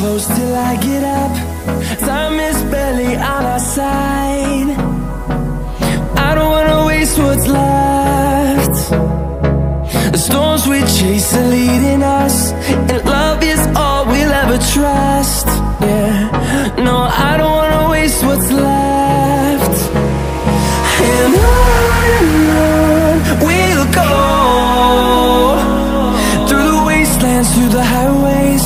close till I get up. Time is barely on our side. I don't wanna waste what's left. The storms we chase are leading us, and love is all we'll ever trust. Yeah, no, I don't wanna waste what's left. And on we'll go, through the wastelands, through the highways,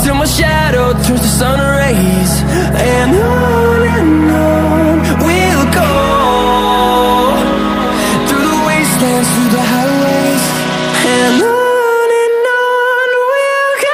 till my shadow turns to sun rays. And on we'll go, through the wastelands, through the highways, and on we'll go.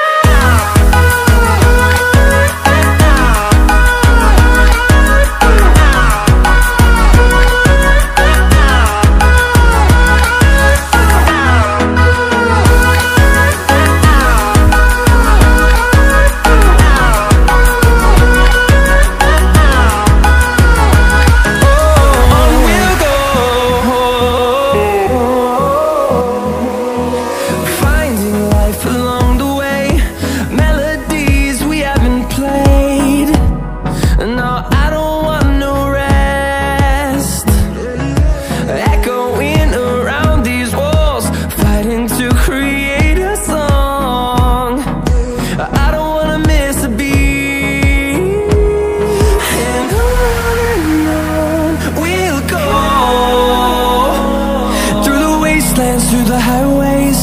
Through the highways,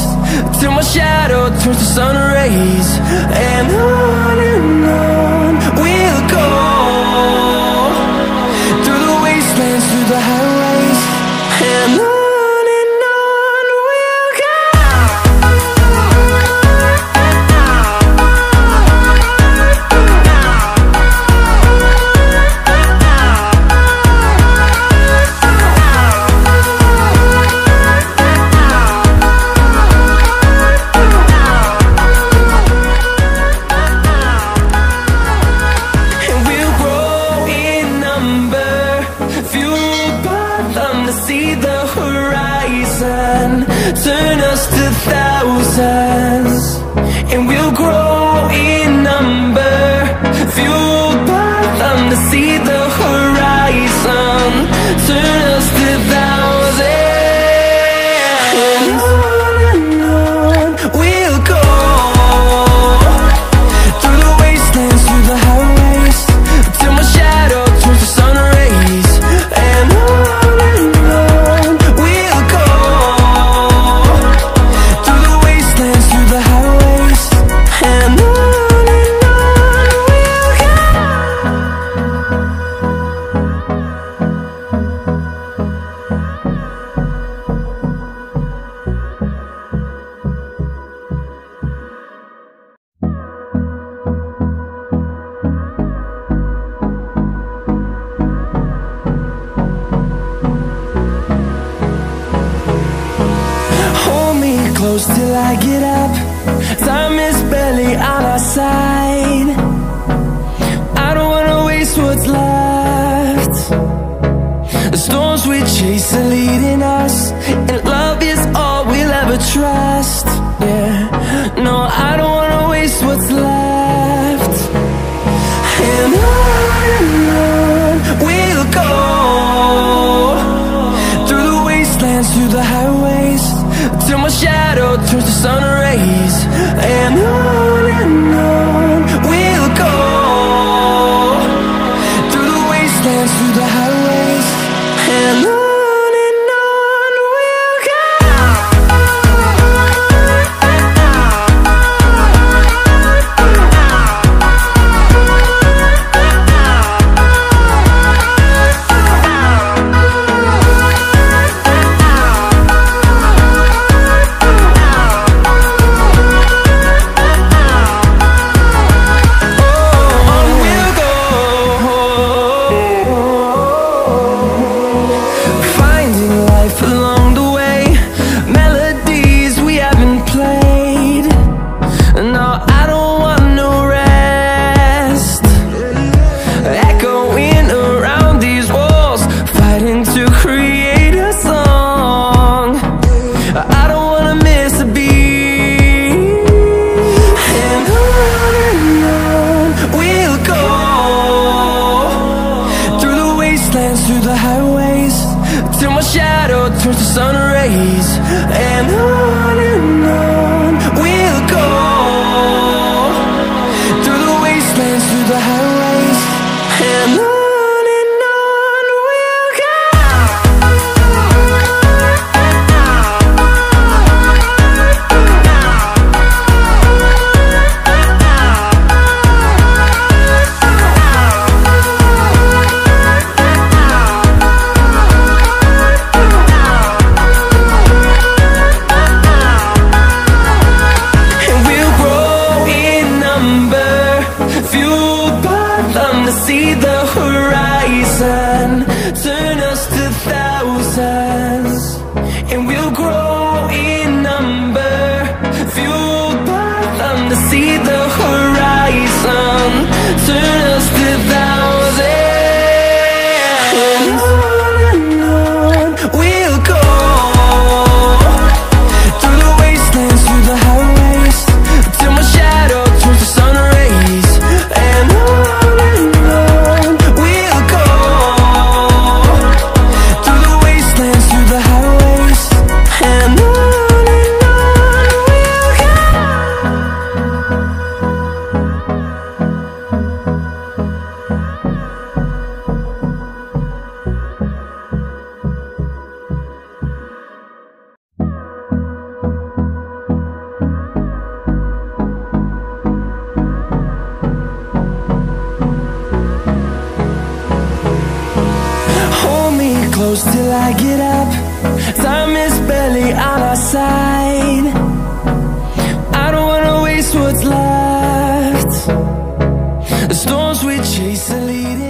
till my shadow turns to sun rays. And on we'll go, through the wastelands, through the highways, and on we'll go. Turn us to thousands, and we'll grow in number, fueled by them to see the horizon. Turn us to thousands, and on we'll go, through the wastelands, through the highways, till my shadow turns to sun rays. And on we'll go, through the wastelands, through the highways, and on we'll go. Hold me close till I get up. Time is barely on our side. I don't wanna waste what's left. The storms we chase are leading us, and love is all we'll ever trust. Yeah, no, I don't wanna waste what's left. And on we'll go, through the wastelands, through the highways, till my shadow turns to sun rays. And on we'll go, through the wastelands, through the highways, and on we'll go. see the horizon, turn us to thousands, and we'll grow in number, fueled by them to see the horizon, turn us to thousands. And on we'll go, through the wastelands, through the highways, till my shadow turns to sun rays. And on we'll go, through the wastelands, through the highways. And on we'll go. Hold me close till I get up. Time is barely on our side. I don't wanna waste what's left. The storms we chase are leading